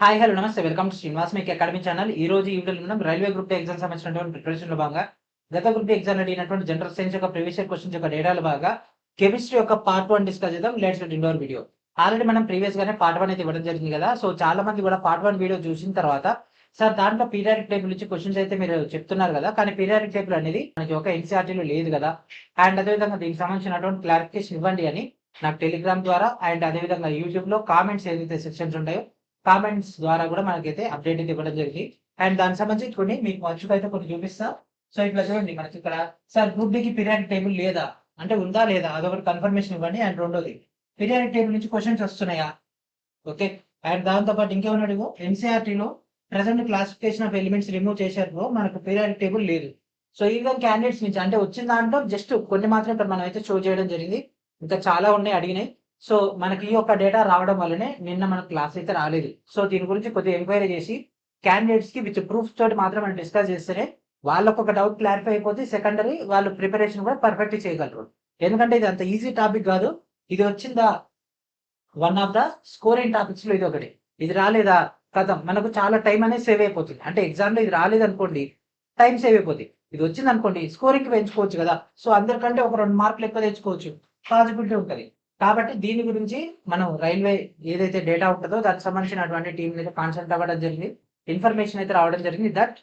Hi hello నమస్తే welcome to Srinivas make academy channel. ఈ రోజు ఈ వీడియోలో మనం రైల్వే గ్రూప్ ఎగ్జామ్ సంబంధించినటువంటి ప్రిపరేషన్ లో భాగంగా గత గ్రూప్ ఎగ్జామ్ అడిగినటువంటి జనరల్ సైన్స్ యొక్క ప్రీవియస్ ఇయర్ క్వశ్చన్స్ యొక్క డేటాలో భాగంగా కెమిస్ట్రీ యొక్క పార్ట్ 1 డిస్కస్ చేద్దాం. Let's get into video. Already మనం ప్రీవియస్ గానే పార్ట్ 1 అయితే ఇవ్వడం జరిగింది కదా. సో చాలా మంది కూడా పార్ట్ 1 వీడియో చూసిన తర్వాత సార్ దాంట్లో పీరియాడిక్ టేబుల్ నుంచి క్వశ్చన్స్ అయితే మీరు చెప్తున్నారు కదా, కానీ పీరియాడిక్ టేబుల్ అనేది మనకి ఒక ఎన్సీఆర్టీలో లేదు కదా, అండ్ అదేవిధంగా దీనికి సంబంధించినటువంటి క్లారిఫికేషన్ ఇవ్వండి అని నాకు టెలిగ్రామ్ ద్వారా అండ్ అదేవిధంగా యూట్యూబ్ లో కామెంట్స్ ఏదైతే సెక్షన్స్ ఉంటాయో కామెంట్స్ ద్వారా కూడా మనకైతే అప్డేట్ అయితే ఇవ్వడం జరిగింది. అండ్ దానికి సంబంధించి కొన్ని మీకు మర్చిపోయి అయితే కొన్ని చూపిస్తా. సో ఇట్లా చూడండి, మనకి ఇక్కడ సార్ గ్రూప్ డికి పీరియాడిక్ టేబుల్ లేదా అంటే ఉందా లేదా అదొకటి కన్ఫర్మేషన్ ఇవ్వండి. అండ్ రెండోది పీరియాడిక్ టేబుల్ నుంచి క్వశ్చన్స్ వస్తున్నాయా, ఓకే. అండ్ దాంతో పాటు ఇంకేమన్నాడు, ఎన్సీఆర్టీలో present classification of elements remove చేశారు, మనకు పీరియాడిక్ టేబుల్ లేదు. సో ఈవెన్ క్యాండిడేట్స్ నుంచి అంటే వచ్చిన దాంట్లో జస్ట్ కొన్ని మాత్రం ఇక్కడ మనం అయితే షో చేయడం జరిగింది, ఇంకా చాలా ఉన్నాయి అడిగినాయి. సో మనకి ఈ యొక్క డేటా రావడం వల్లనే నిన్న మన క్లాస్ అయితే రాలేదు. సో దీని గురించి కొద్దిగా ఎంక్వైరీ చేసి క్యాండిడేట్స్ కి విత్ ప్రూఫ్ తోటి మాత్రం మనం డిస్కస్ చేస్తేనే వాళ్ళకు ఒక డౌట్ క్లారిఫై అయిపోతే సెకండరీ వాళ్ళు ప్రిపరేషన్ కూడా పర్ఫెక్ట్ చేయగలరు. ఎందుకంటే ఇది అంత ఈజీ టాపిక్ కాదు. ఇది వచ్చిందా one of the scoring topics లో ఇది ఒకటి. ఇది రాలేదా కదా మనకు చాలా టైం అనేది సేవ్ అయిపోతుంది. అంటే ఎగ్జామ్ లో ఇది రాలేదు అనుకోండి, టైం సేవ్ అయిపోతుంది. ఇది వచ్చింది అనుకోండి, స్కోరింగ్ పెంచుకోవచ్చు కదా. సో అందరికంటే ఒక 2 మార్కులు ఎక్కువ తెచ్చుకోవచ్చు, పాసిబిలిటీ ఉంటుంది. కాబట్టి దీని గురించి మనం రైల్వే ఏదైతే డేటా ఉంటుందో దానికి సంబంధించినటువంటి టీం అయితే కాన్సెప్ట్ అవ్వడం జరిగింది, ఇన్ఫర్మేషన్ అయితే రావడం జరిగింది that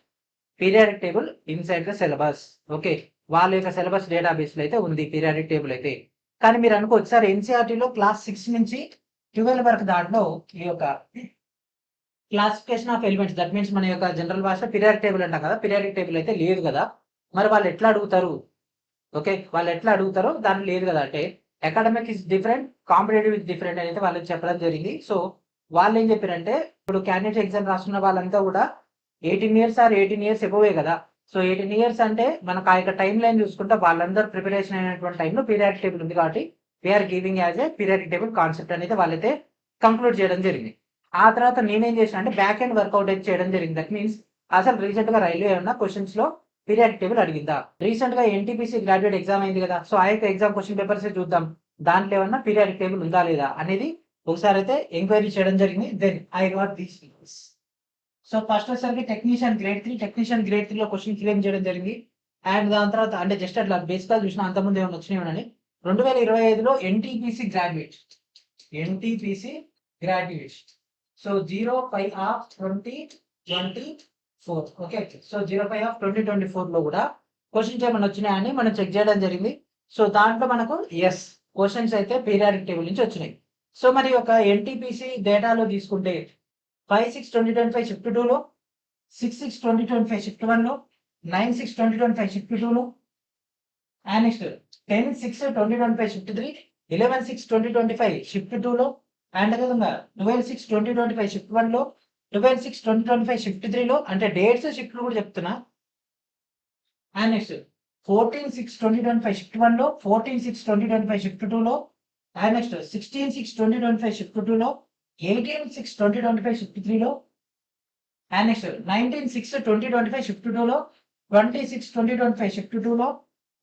periodic table inside the syllabus, okay. వాళ్ళ యొక్క సిలబస్ డేటాబేస్ లో అయితే ఉంది పీరియాడిక్ టేబుల్ అయితే. కానీ మీరు అనుకోవచ్చు సార్ ఎన్సీఆర్టీలో క్లాస్ 6 నుంచి 12 వరకు దాంట్లో ఈ యొక్క classification of elements that means మన యొక్క జనరల్ భాష పీరియాడిక్ టేబుల్ అంటాం కదా, పీరియాడిక్ టేబుల్ అయితే లేదు కదా, మరి వాళ్ళు ఎట్లా అడుగుతారు, ఓకే. వాళ్ళు ఎట్లా అడుగుతారో దాన్ని లేదు కదా అంటే academic is different, competitive is different అనేది వాళ్ళకి చెప్పడం జరిగింది. సో వాళ్ళు ఏం చెప్పారంటే ఇప్పుడు క్యాండిడేట్ ఎగ్జామ్ రాస్తున్న వాళ్ళంతా కూడా 18 ఇయర్స్ ఆర్ 18 ఇయర్స్ ఎబోవే కదా. సో 18 ఇయర్స్ అంటే మనకు ఆ యొక్క టైం లైన్ చూసుకుంటే వాళ్ళందరూ ప్రిపరేషన్ అయినటువంటి టైంలో పీరియాడిక్ టేబుల్ ఉంది కాబట్టి we're giving as a periodic table concept అనేది వాళ్ళైతే కంక్లూడ్ చేయడం జరిగింది. ఆ తర్వాత నేనేం చేసిన అంటే బ్యాక్ అండ్ వర్కౌట్ అయితే చేయడం జరిగింది. దట్ మీన్స్ అసలు రీసెంట్ గా రైల్వే ఉన్న క్వశ్చన్స్ లో పీరియాడిక్ టేబుల్ అడిగిందా, రీసెంట్ గా ఎన్టీపీసీ గ్రాడ్యుయేట్ ఎగ్జామ్ అయింది కదా, సో ఆ యొక్క ఎగ్జామ్ క్వశ్చన్ పేపర్స్ చూద్దాం దాంట్లో ఏమన్నా పీరియాడిక్ టేబుల్ ఉందా లేదా అనేది ఒకసారి అయితే ఎంక్వైరీ చేయడం జరిగింది. Then I got these peoples. So first వచ్చేసరికి టెక్నీషియన్ గ్రేడ్ 3 లో క్వశ్చన్ క్లెయిమ్ చేయడం జరిగింది. అండ్ దాని తర్వాత అంటే జస్ట్ అట్లా బేసిక్ గా చూసిన అంతకుముందు ఏమైనా వచ్చినాయని 2025లో NTPC graduate so 05/2024, okay. So 05/2024 లో కూడా క్వశ్చన్స్ ఏమైనా వచ్చినాయని మనం చెక్ చేయడం జరిగింది. సో దాంట్లో మనకు ఎస్ క్వశ్చన్స్ అయితే పీరియాడిక్ టేబుల్ నుంచి వచ్చినాయి. సో మరి ఒక ఎన్టీపీసీ డేటాలో తీసుకుంటే 5/6/2025 షిఫ్ట్ 2లో, 6/6/2025 షిఫ్ట్ 1లో, 9/6/2025 షిఫ్ట్ 2లో, అండ్ నెక్స్ట్ 10/6/2025 షిఫ్ట్ 3, 11/6/2025 షిఫ్ట్ 2లో, అండ్ అదేవిధంగా 12/6/2025 షిఫ్ట్ 1లో, 12/6/2025 షిఫ్ట్ 3లో అంటే డేట్స్ షిఫ్ట్లు కూడా చెప్తున్నా. అండ్ నెక్స్ట్ 14/6/2025 షిఫ్ట్ 1లో, 14/6/2025 షిఫ్ట్ 2లో, అండ్ నెక్స్ట్ 16/6/2025 షిఫ్ట్ 2లో, 18/6/2025 షిఫ్ట్ 3లో, అండ్ నెక్స్ట్ 19/6/2025 షిఫ్ట్ 2లో, 20/6/2025 షిఫ్ట్ 2లో,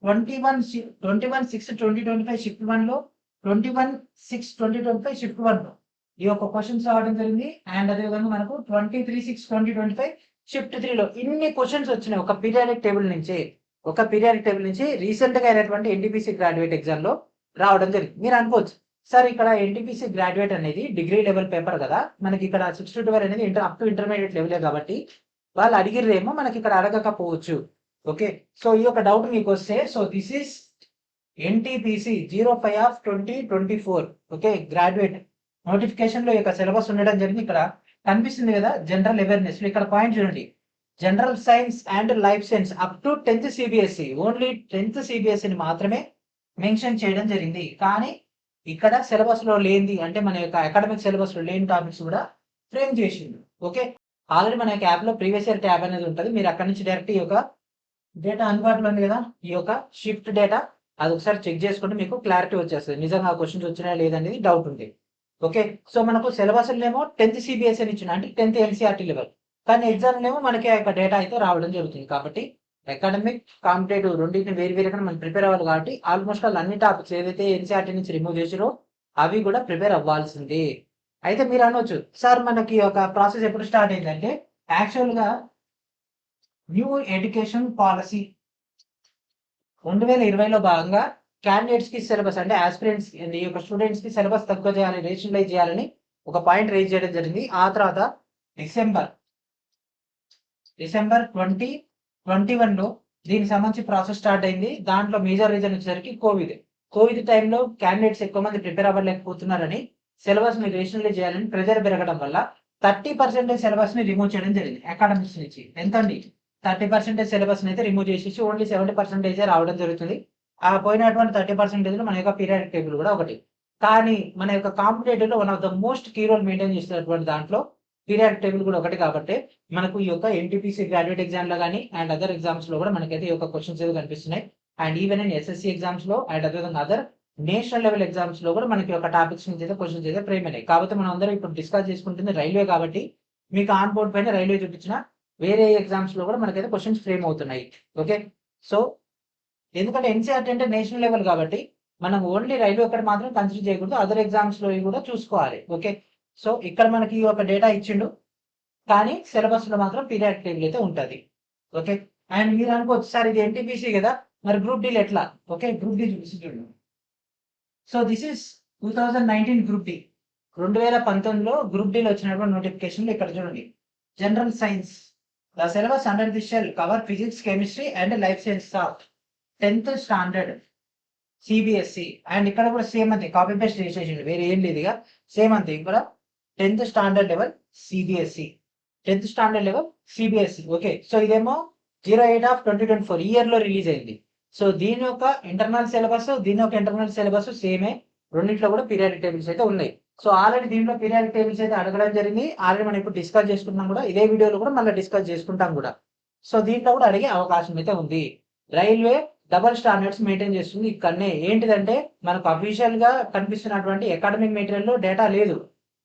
21/6/2025 షిఫ్ట్ 1లో, 21/6/2025 షిఫ్ట్ 1లో ఈ యొక్క క్వశ్చన్స్ రావడం జరిగింది. అండ్ అదేవిధంగా మనకు 23/6/2025 షిఫ్ట్ 3లో ఇన్ని క్వశ్చన్స్ వచ్చినాయి ఒక పీరియాడిక్ టేబుల్ నుంచి రీసెంట్ గా అయినటువంటి ఎన్టీపీసీ గ్రాడ్యుయేట్ ఎగ్జామ్ లో రావడం జరిగింది. మీరు అనుకోవచ్చు సార్ ఇక్కడ ఎన్టీపీసీ గ్రాడ్యుయేట్ అనేది డిగ్రీ లెవెల్ పేపర్ కదా, మనకి ఇక్కడ 6 to 12 అనేది అప్ టు ఇంటర్మీడియట్ లెవెలే కాబట్టి వాళ్ళు అడిగిర్రేమో మనకి ఇక్కడ అడగకపోవచ్చు, ఓకే. సో ఈ యొక్క డౌట్ మీకు వస్తే so this is NTPC 05/2024, okay. Graduate notification లో ఈ యొక్క సిలబస్ ఉండడం జరిగింది. ఇక్కడ కనిపిస్తుంది కదా జనరల్ అవేర్నెస్, ఇక్కడ పాయింట్ చూడండి, general science and life science up to 10th CBSE, only 10th సిబిఎస్ఈని మాత్రమే మెన్షన్ చేయడం జరిగింది. కానీ ఇక్కడ సిలబస్ లో లేనిది అంటే మన యొక్క అకాడమిక్ సిలబస్ లో లేని టాపిక్స్ కూడా ఫ్రేమ్ చేసింది, ఓకే. ఆల్రెడీ మన యొక్క యాప్ లో ప్రీవియస్ ఇయర్ ట్యాబ్ అనేది ఉంటుంది, మీరు అక్కడ నుంచి డైరెక్ట్ ఈ యొక్క డేటా అందుబాటులో ఉంది కదా, ఈ యొక్క షిఫ్ట్ డేటా అది ఒకసారి చెక్ చేసుకుంటే మీకు క్లారిటీ వచ్చేస్తుంది, నిజంగా క్వశ్చన్స్ వచ్చినాయా లేదనేది డౌట్ ఉంది, ఓకే. సో మనకు సిలబస్ ఏమో 10th సిబిఎస్ఈ ఇచ్చిన అంటే 10th ఎన్సీఆర్టీ లెవెల్, కానీ ఎగ్జామ్ ఏమో మనకి ఆ యొక్క డేటా అయితే రావడం జరుగుతుంది. కాబట్టి అకాడమిక్ కాంపిటేటివ్ రెండింటిని వేరుగా మనం ప్రిపేర్ అవ్వాలి కాబట్టి ఆల్మోస్ట్ అన్ని టాపిక్స్ ఏదైతే ఎన్సీఆర్టీ నుంచి రిమూవ్ చేసిరో అవి కూడా ప్రిపేర్ అవ్వాల్సిందే. అయితే మీరు అనొచ్చు, సార్ మనకి ఒక ప్రాసెస్ ఎప్పుడు స్టార్ట్ అయిందంటే యాక్చువల్గా న్యూ ఎడ్యుకేషన్ పాలసీ 2020లో భాగంగా క్యాండిడేట్స్ కి సిలబస్ అంటే ఆస్పిరెంట్స్ ఈ యొక్క స్టూడెంట్స్ కి సిలబస్ తక్కువ చేయాలి, రేషనలైజ్ చేయాలని ఒక పాయింట్ రేజ్ చేయడం జరిగింది. ఆ తర్వాత డిసెంబర్ 2021లో దీనికి సంబంధించి ప్రాసెస్ స్టార్ట్ అయింది. దాంట్లో మేజర్ రీజన్ వచ్చేసరికి కోవిడ్ టైంలో క్యాండిడేట్స్ ఎక్కువ మంది ప్రిపేర్ అవ్వలేకపోతున్నారని సిలబస్ ని రేషనలైజ్ చేయాలని ప్రెజర్ పెరగడం వల్ల 30% సిలబస్ ని రిమూవ్ చేయడం జరిగింది అకాడమిక్స్ నుంచి. ఎంత అండి? 30% సిలబస్ అయితే రిమూవ్ చేసేసి ఓన్లీ 70% రావడం జరుగుతుంది. ఆ పోయినటువంటి 30% లో మన యొక్క పీరియాడిక్ టేబుల్ కూడా ఒకటి. కానీ మన యొక్క కాంపిటేటివ్ లో one of the most key role maintain చేస్తున్నటువంటి దాంట్లో పీరియాడిక్ టేబుల్ కూడా ఒకటి కాబట్టి మనకు ఈ యొక్క ఎన్టీపీసీ గ్రాడ్యుయేట్ ఎగ్జామ్ లో కానీ అండ్ అదర్ ఎగ్జామ్స్ లో కూడా మనకైతే ఈ యొక్క క్వశ్చన్స్ ఏదో కనిపిస్తున్నాయి. And even in SSC exams లో and other national level exams లో కూడా మనకి ఒక టాపిక్స్ నుంచి అయితే క్వశ్చన్స్ అయితే ఫ్రేమ్ అయినాయి. కాబట్టి మనం అందరం ఇప్పుడు డిస్కస్ చేసుకుంటుంది రైల్వే కాబట్టి మీకు ఆన్ బోర్డ్ పైన రైల్వే చూపించిన వేరే ఎగ్జామ్స్ లో కూడా మనకైతే క్వశ్చన్స్ ఫ్రేమ్ అవుతున్నాయి. ఓకే, సో ఎందుకంటే ఎన్సీఆర్టీ అంటే నేషనల్ లెవెల్ కాబట్టి మనం ఓన్లీ రైల్వే ఒకటి మాత్రం కన్సిడర్ చేయకూడదు, అదర్ ఎగ్జామ్స్ లో కూడా చూసుకోవాలి. ఓకే, సో ఇక్కడ మనకి ఒక డేటా ఇచ్చిండు కానీ సిలబస్ లో మాత్రం పీరియాడిక్ టేబుల్ అయితే ఉంటుంది. ఓకే, అండ్ మీరు అనుకోవచ్చు సార్ ఇది ఎన్టీపీసీ కదా మరి గ్రూప్ డీల్ ఎట్లా? ఓకే, గ్రూప్ డి చూడండి. So this is 2019 group D. 2019లో గ్రూప్ డీలో వచ్చినటువంటి నోటిఫికేషన్ ఇక్కడ చూడండి. General science, the syllabus under the shall cover physics, chemistry and life science of 10th standard CBSE. And ఇక్కడ కూడా సేమ్ అంతే, కాపీ పేస్ట్ చేసేసింది, వేరే ఏం లేదు. ఇక సేమ్ అంతే ఇక్కడ 10th standard level CBSE, 10th standard level CBSE. Okay, so ఇదేమో 08/2024 ఇయర్ లో రిలీజ్ అయింది. సో దీని యొక్క ఇంటర్నల్ సిలబస్, దీని యొక్క ఇంటర్నల్ సిలబస్ సేమే, రెండింటిలో కూడా పీరియాడిక్ టేబుల్స్ అయితే ఉన్నాయి. సో ఆల్రెడీ దీంట్లో పీరియాడిక్ టేబుల్స్ అయితే అడగడం జరిగింది. ఆల్రెడీ మనం ఇప్పుడు డిస్కస్ చేసుకుంటాం కూడా, ఇదే వీడియోలో కూడా మళ్ళీ డిస్కస్ చేసుకుంటాం కూడా. సో దీంట్లో కూడా అడిగే అవకాశం అయితే ఉంది. రైల్వే డబల్ స్టాండర్డ్స్ మెయింటైన్ చేస్తుంది. ఇక్కడనే ఏంటిదంటే మనకు అఫీషియల్ గా కనిపిస్తున్నటువంటి అకాడమిక్ మెటీరియల్ లో డేటా లేదు,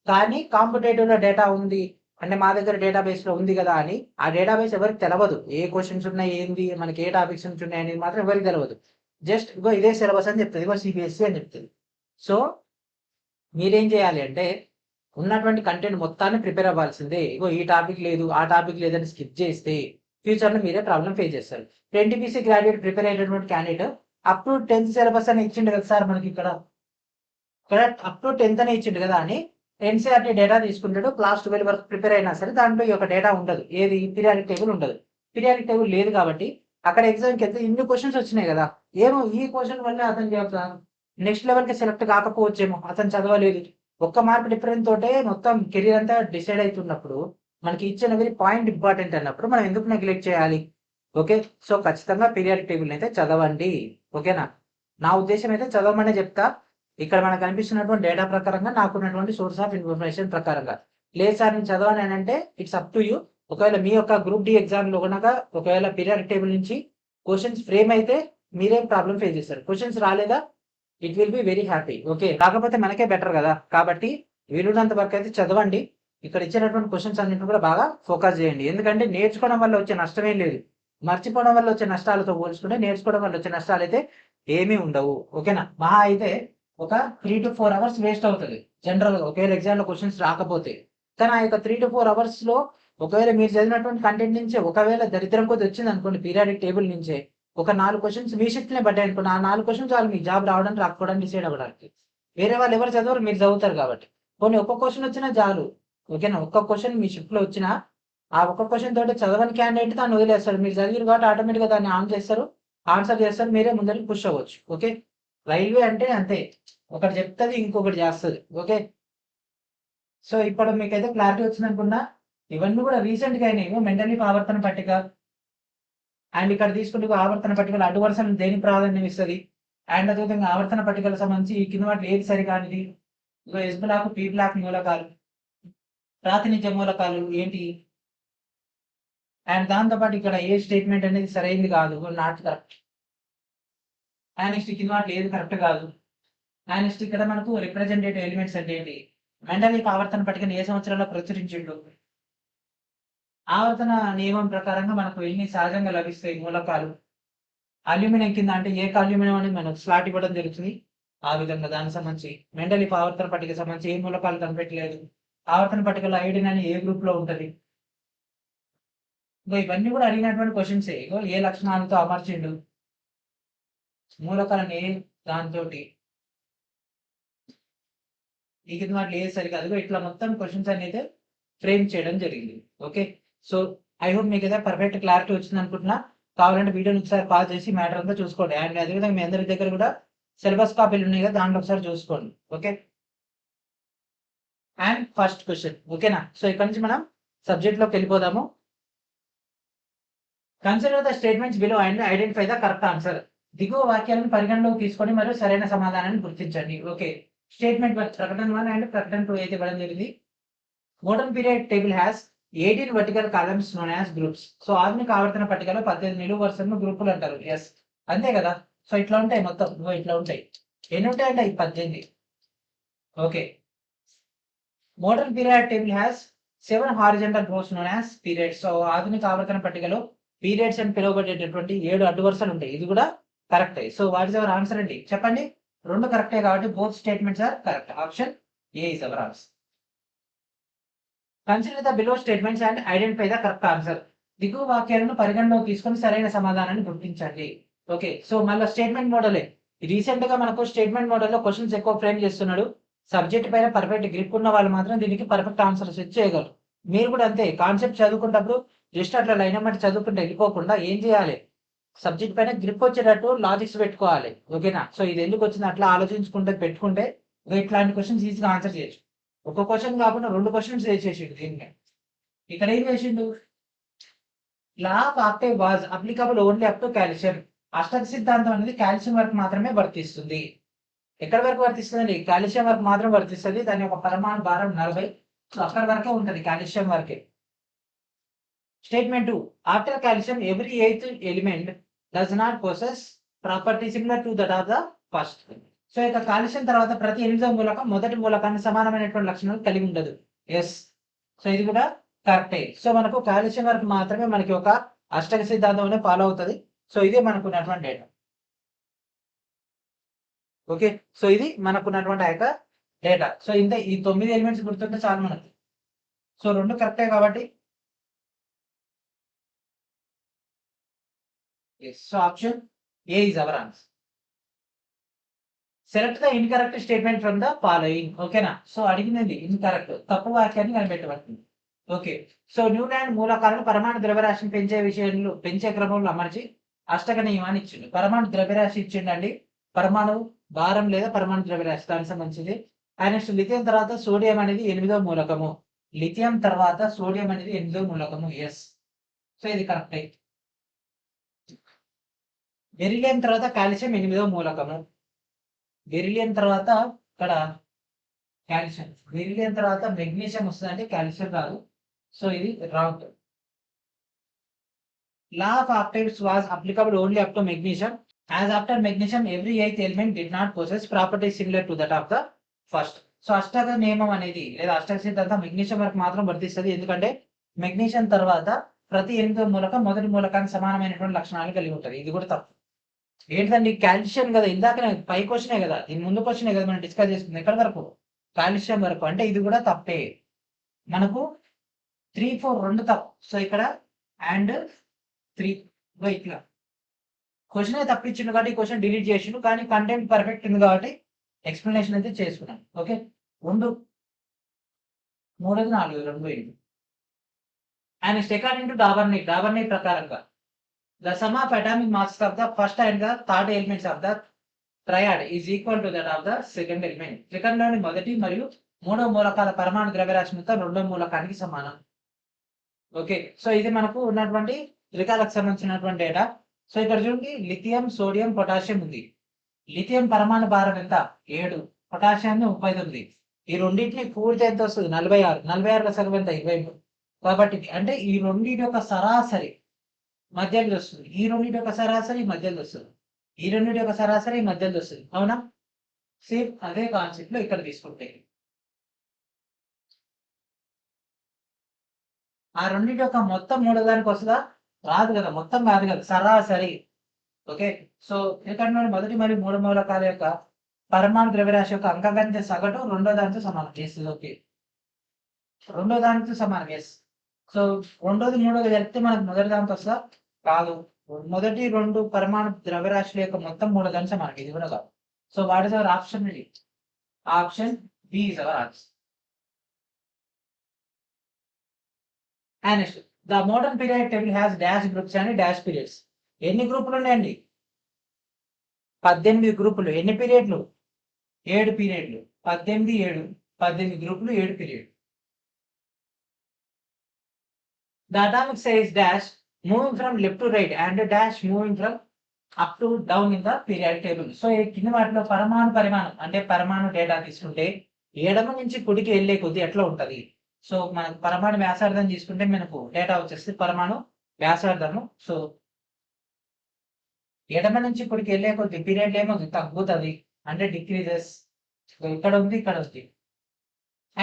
కానీ కాంపిటేటివ్ లో డేటా ఉంది. అంటే మా దగ్గర డేటాబేస్ లో ఉంది కదా అని ఆ డేటాబేస్ ఎవరికి తెలియదు. ఏ క్వశ్చన్స్ ఉన్నాయి, ఏంది, మనకి ఏ టాపిక్స్ నుంచి ఉన్నాయి అనేది మాత్రం ఎవరికి తెలియదు. జస్ట్ ఇగో ఇదే సిలబస్ అని చెప్తుంది, ఇగో సిబిఎస్ఈ అని చెప్తుంది. సో మీరేం చేయాలి అంటే ఉన్నటువంటి కంటెంట్ మొత్తాన్ని ప్రిపేర్ అవ్వాల్సిందే. ఇగో ఈ టాపిక్ లేదు, ఆ టాపిక్ లేదని స్కిప్ చేస్తే ఫ్యూచర్ లో మీరే ప్రాబ్లం ఫేస్ చేస్తారు. ఎన్టీపీసీ గ్రాడ్యుయేట్ ప్రిపేర్ అయ్యేటటువంటి candidate up to 10th syllabus అని ఇచ్చిండు కదా సార్, మనకి ఇక్కడ అప్ టు 10th అని ఇచ్చిండు కదా అని ఎన్సీఆర్టీ డేటా తీసుకుంటాడు. క్లాస్ 12 వరకు ప్రిపేర్ అయినా సరే దాంట్లో ఈ యొక్క డేటా ఉండదు, ఏది పీరియాడిక్ టేబుల్ ఉండదు. పీరియాడిక్ టేబుల్ లేదు కాబట్టి అక్కడ ఎగ్జామ్కి వెళ్తే ఇన్ని క్వశ్చన్స్ వచ్చినాయి కదా, ఏమో ఈ క్వశ్చన్ వల్ల అతని యొక్క నెక్స్ట్ లెవెల్ కి సెలెక్ట్ కాకపోవచ్చేమో, అతను చదవలేదు. ఒక్క మార్క్ డిఫరెన్స్ తోటే మొత్తం కెరీర్ అంతా డిసైడ్ అవుతున్నప్పుడు మనకి ఇచ్చిన వెరీ పాయింట్ ఇంపార్టెంట్ అన్నప్పుడు మనం ఎందుకు నెగ్లెక్ట్ చేయాలి? ఓకే, సో ఖచ్చితంగా పీరియాడిక్ టేబుల్ అయితే చదవండి. ఓకేనా, నా ఉద్దేశం అయితే చదవమనే చెప్తా. ఇక్కడ మనకు కనిపిస్తున్నటువంటి డేటా ప్రకారంగా, నాకున్నటువంటి సోర్స్ ఆఫ్ ఇన్ఫర్మేషన్ ప్రకారంగా. లేదు సార్ నేను చదవని అని అంటే ఇట్స్ అప్ టు యూ. ఒకవేళ మీ యొక్క గ్రూప్ డి ఎగ్జామ్ లో కనుక ఒకవేళ పీరియాడిక్ టేబుల్ నుంచి క్వశ్చన్స్ ఫ్రేమ్ అయితే మీరేం ప్రాబ్లం ఫేస్ చేస్తారు. క్వశ్చన్స్ రాలేదా, it will be very happy. Okay, కాకపోతే మనకే బెటర్ కదా, కాబట్టి వీలున్నంత వరకు అయితే చదవండి. ఇక్కడ ఇచ్చినటువంటి క్వశ్చన్స్ అన్నింటిని కూడా బాగా ఫోకస్ చేయండి. ఎందుకంటే నేర్చుకోవడం వల్ల వచ్చే నష్టమేం లేదు, మర్చిపోవడం వల్ల వచ్చే నష్టాలతో పోల్చుకుంటే నేర్చుకోవడం వల్ల వచ్చే నష్టాలు అయితే ఏమీ ఉండవు. ఓకేనా, మహా అయితే ఒక 3 to 4 అవర్స్ వేస్ట్ అవుతుంది జనరల్ గా ఒకవేళ ఎగ్జామ్ లో క్వశ్చన్స్ రాకపోతే. కానీ ఆ యొక్క 3 to 4 అవర్స్ లో ఒకవేళ మీరు చదివినటువంటి కంటెంట్ నుంచే ఒకవేళ దరిద్రం కొద్ది వచ్చింది అనుకోండి, పీరియాడిక్ టేబుల్ నుంచే ఒక 4 క్వశ్చన్స్ మీ షిఫ్ట్ నే పడ్డాయి అనుకోండి, ఆ 4 క్వశ్చన్స్ వాళ్ళు మీకు జాబ్ రావడానికి రాకపోవడానికి డిసైడ్ అవ్వడానికి. వేరే వాళ్ళు ఎవరు చదవరు, మీరు చదువుతారు కాబట్టి. కొన్ని ఒక్క క్వశ్చన్ వచ్చినా చాలు. ఓకేనా, ఒక్క క్వశ్చన్ మీ షిఫ్ట్ లో వచ్చినా ఆ ఒక్క క్వశ్చన్ తోటి చదవని క్యాండిడేట్ దాన్ని వదిలేస్తాడు. మీరు చదివారు కాబట్టి ఆటోమేటిక్ గా దాన్ని ఆన్ చేస్తారు, ఆన్సర్ చేస్తారు, మీరే ముందరికి పుష్ అవ్వచ్చు. ఓకే, రైల్వే అంటే అంతే, ఒకటి చెప్తుంది ఇంకొకటి చేస్తుంది. ఓకే, సో ఇప్పుడు మీకైతే క్లారిటీ వచ్చింది అనుకున్నా. ఇవన్నీ కూడా రీసెంట్ గా అయినాయి. మెంటలీ ఆవర్తన పట్టిక అండ్ ఇక్కడ తీసుకుంటే ఆవర్తన పట్టికలు అడ్డు వరుసలు దేని ప్రాధాన్యం ఇస్తుంది, అండ్ అదేవిధంగా ఆవర్తన పట్టికలకు సంబంధించి ఈ కింద వాటిలో ఏది సరికానిది, ఇగో ఎస్ బ్లాక్, పి బ్లాక్ మూలకాలు, ప్రాతినిధ్య మూలకాలు ఏంటి, అండ్ దాంతోపాటు ఇక్కడ ఏ స్టేట్మెంట్ అనేది సరైనది కాదు, నాట్ కరెక్ట్. అండ్ నెక్స్ట్ కింద వాటిలో ఏది కరెక్ట్ కాదు. అండ్ నెక్స్ట్ ఇక్కడ మనకు రిప్రజెంటేటివ్ ఎలిమెంట్స్ అంటే ఏంటి, మెండలిక్ ఆవర్తన పట్టికను ఏ సంవత్సరంలో ప్రచురించిండు, ఆవర్తన నియమం ప్రకారంగా మనకు ఎన్ని సహజంగా లభిస్తాయి మూలకాలు, అల్యూమినియం కింద అంటే ఏ అల్యూమినియం అనేది మనకు స్లాట్ ఇవ్వడం జరుగుతుంది, ఆ విధంగా దానికి సంబంధించి మెండల్ ఆవర్తన పట్టిక సంబంధించి ఏ మూలకాలు కనిపెట్టలేదు, ఆవర్తన పట్టికలో ఐడిన్ అని ఏ గ్రూప్ లో ఉంటది. ఇవన్నీ కూడా అడిగినటువంటి క్వశ్చన్స్. ఏ లక్షణాలతో అమర్చిండు మూలకాలను ఏ దాంతో ఈ కింద వాటిలో ఏ సరికాదు. ఇట్లా మొత్తం క్వశ్చన్స్ అనేది ఫ్రేమ్ చేయడం జరిగింది. ఓకే, సో ఐ హోప్ మీకు అయితే పర్ఫెక్ట్ క్లారిటీ వచ్చింది అనుకుంటున్నా. కావాలంటే వీడియోని ఒకసారి పాజ్ చేసి మ్యాటర్ అంతా చూసుకోండి. అండ్ అదేవిధంగా మీ అందరి దగ్గర కూడా సిలబస్ కాపీలు ఉన్నాయి కదా, దాంట్లో ఒకసారి చూసుకోండి. Okay, and first question. ఓకేనా, సో ఇక్కడ నుంచి మనం సబ్జెక్ట్ లోకి వెళ్ళిపోదాము. Consider the statements below and identify the correct answer. దిగువ వాక్యాలను పరిగణలోకి తీసుకొని మరియు సరైన సమాధానాన్ని గుర్తించండి. ఓకే, స్టేట్మెంట్ 1 ప్రకటన 1 అండ్ ప్రకటన 2 అయితే ఇవ్వడం జరిగింది. Modern period table has 18 vertical columns known as groups. So ఆధునిక ఆవర్తన పట్టికలో 18 నిలువు వరుసలను గ్రూపులు అంటారు. ఎస్, అంతే కదా. సో ఇట్లా ఉంటాయి మొత్తం, ఇట్లా ఉంటాయి. ఎన్ని ఉంటాయంటే 18. Okay, modern period table has 7 horizontal rows known as periods. So ఆధునిక ఆవర్తన పట్టికలో పీరియడ్స్ అని పిలువబడేటటువంటి 7 అడ్డు వరుసలు ఉంటాయి. ఇది కూడా కరెక్టే. So what is our answer అండి, చెప్పండి. రెండు కరెక్టే కాబట్టి both statements are correct. Option A is our answer. Consider the below statements and identify the correct answer. దిగువ వాక్యాలను పరిగణలోకి తీసుకొని సరైన సమాధానాన్ని గుర్తించండి. ఓకే, సో మళ్ళీ స్టేట్మెంట్ మోడలే. రీసెంట్ గా మనకు స్టేట్మెంట్ మోడల్ లో క్వశ్చన్స్ ఎక్కువ ఫ్రేమ్ చేస్తున్నాడు. సబ్జెక్ట్ పైన పర్ఫెక్ట్ గ్రిప్ ఉన్న వాళ్ళు మాత్రం దీనికి పర్ఫెక్ట్ ఆన్సర్స్ చేయగలరు. మీరు కూడా అంతే, కాన్సెప్ట్ చదువుకున్నప్పుడు జస్ట్ అట్లా లైన్ అమ్మటి చదువుకుంటే వెళ్ళిపోకుండా ఏం చేయాలి, సబ్జెక్ట్ పైన గ్రిప్ వచ్చేటట్టు లాజిక్స్ పెట్టుకోవాలి. ఓకేనా, సో ఇది ఎందుకు వచ్చింది అట్లా ఆలోచించుకుంటే పెట్టుకుంటే ఇట్లాంటి క్వశ్చన్స్ ఈజీగా ఆన్సర్ చేయొచ్చు. ఒక క్వశ్చన్ కాకుండా 2 క్వశ్చన్స్ చేసిండు దీన్ని. ఇక్కడ ఏం చేసిండు, law of octave was applicable only up to calcium. అష్టక సిద్ధాంతం అనేది కాల్షియం వరకు మాత్రమే వర్తిస్తుంది. ఎక్కడి వరకు వర్తిస్తుంది, కాల్షియం వరకు మాత్రం వర్తిస్తుంది. దాని యొక్క పరమాణు భారం 40. సో అక్కడ వరకే ఉంటుంది, కాల్షియం వరకే. Statement 2, after calcium every 8th element does not possess property similar to that of the first. So ఇక కాల్షియం తర్వాత ప్రతి 8వ మూలకం మొదటి మూలకాన్ని సమానమైనటువంటి లక్షణాలు కలిగి ఉండదు. ఎస్, సో ఇది కూడా కరెక్టే. సో మనకు కాల్షియం వరకు మాత్రమే మనకి ఒక అష్టక సిద్ధాంతం ఫాలో అవుతుంది. సో ఇదే మనకున్నటువంటి డేటా. ఓకే, సో ఇది మనకున్నటువంటి ఆ యొక్క డేటా. సో ఇంత ఈ 9 ఎలిమెంట్స్ గుర్తుంటే చాలు మనకి. సో 2 కరెక్టే కాబట్టి so option A is our answer. Select the incorrect statement from the following. ఓకేనా, సో అడిగినది ఇన్కరెక్ట్, తప్పు వాక్యాన్ని కనిపెట్టబడుతుంది. ఓకే, సో న్యూలాండ్ మూలకాలను పరమాణు ద్రవ్యరాశిని పెంచే క్రమంలో అమర్చి అష్టక నియమాన్ని ఇచ్చిండు. పరమాణు ద్రవ్యరాశి ఇచ్చిండండి, పరమాణు భారం లేదా పరమాణు ద్రవ్యరాశి దానికి సంబంధించింది. నెక్స్ట్ లిథియం తర్వాత సోడియం అనేది 8వ మూలకము. లిథియం తర్వాత సోడియం అనేది 8వ మూలకము. ఎస్, సో ఇది కరెక్ట్. బెరిలియం తర్వాత కాల్షియం 8వ మూలకము. బెరిలియం తర్వాత ఇక్కడ కాల్షియం, బెరిలియం తర్వాత మెగ్నీషియం వస్తుందంటే కాల్షియం రాదు. సో ఇది wrong. Law of octaves was applicable only up to magnesium. As after magnesium every 8th element did not possess property similar to that of the first. So అష్టక నియమం అనేది లేదా అష్టక సిద్ధాంతం magnesium వరకు మాత్రం వర్తిస్తుంది. ఎందుకంటే మెగ్నీషియం తర్వాత ప్రతి 8వ మూలకం మొదటి మూలకానికి సమానమైనటువంటి లక్షణాలు కలిగి ఉంటుంది. ఇది కూడా తప్పు. ఏంటండి, కాల్షియం కదా, ఇందాకనే పై క్వశ్చనే కదా, దీని ముందు క్వశ్చనే కదా మనం డిస్కస్ చేసుకుంది. ఎక్కడి వరకు, కాల్షియం వరకు. అంటే ఇది కూడా తప్పే. మనకు 3, 4 రెండు తప్పు. సో ఇక్కడ అండ్ 3 ఇట్లా క్వశ్చన్ తప్పించిండు కాబట్టి ఈ క్వశ్చన్ డిలీట్ చేసిండు. కానీ కంటెంట్ పర్ఫెక్ట్ ఉంది కాబట్టి ఎక్స్ప్లెనేషన్ అయితే చేసుకున్నాను. ఓకే, 2, 3, 4 2 8. అండ్ అకార్డింగ్ టు డాబర్నీ ప్రకారంగా the sum of atomic masses of the first and the third elements of the triad is equal to that of the second element. త్రికరణలోని మొదటి మరియు మూడవ మూలకాల పరమాణు ద్రవ్యరాశి మొత్తం రెండవ మూలకానికి సమానం. ఓకే, సో ఇది మనకు ఉన్నటువంటి త్రికాలకు సంబంధించినటువంటి డేటా. సో ఇక్కడ చూడండి, లిథియం, సోడియం, పొటాషియం ఉంది. లిథియం పరమాణు భారం ఎంత, 7. పొటాషియం 39. ఈ రెండింటిని పూర్తి ఎంత వస్తుంది, 46. 46లో సగం ఎంత, 23. కాబట్టి అంటే ఈ రెండింటి యొక్క సరాసరి మధ్యలో వస్తుంది. ఈ రెండింటి యొక్క సరాసరి మధ్యలో వస్తుంది. ఈ రెండింటి యొక్క సరాసరి మధ్యలో వస్తుంది. అవునా, సేమ్ అదే కాన్సెప్ట్ లో ఇక్కడ తీసుకుంటే ఆ రెండింటి యొక్క మొత్తం మూడదానికి వస్తుందా, రాదు కదా, మొత్తం కాదు కదా, సరాసరి. ఓకే, సో ఇక్కడ మొదటి మరియు మూడు మూలకాల యొక్క పరమాణు ద్రవ్యరాశి యొక్క అంకగణిత సగటు రెండో దానితో సమానం. ఎస్ ఓకే, రెండో దానితో సమానం. ఎస్. సో రెండోది మూడోది కలిపితే మనకు మొదటి దానితో వస్తా కాదు. మొదటి రెండు పరమాణు ద్రవ్యరాశుల యొక్క మొత్తం మూడో దాని సమానం. ఇది కూడా కాదు. So what is our option? Option B is our answer. And next, the modern period table has dash groups and dash periods. ఎన్ని గ్రూపులు ఉన్నాయండి? 18 గ్రూపులు. ఎన్ని పీరియడ్లు? 7 పీరియడ్లు. 18 7 18 గ్రూపులు, 7 period. The atomic size dash moving from left to right and dash moving from up to down in the periodic table. So ఈ కింద వాటిలో పరమాణు పరిమాణం అంటే పరమాణు డేటా తీసుకుంటే ఎడమ నుంచి కుడికి వెళ్ళే కొద్ది ఎట్లా ఉంటది? సో మనకు పరమాణు వ్యాసార్థం తీసుకుంటే మనకు డేటా వచ్చేసి పరమాణు వ్యాసార్థము. సో ఎడమ నుంచి కుడికి వెళ్ళే కొద్ది పీరియడ్ ఏమో తగ్గుతుంది అంటే డిక్రీజెస్. ఇక్కడ ఉంది, ఇక్కడ ఉంది.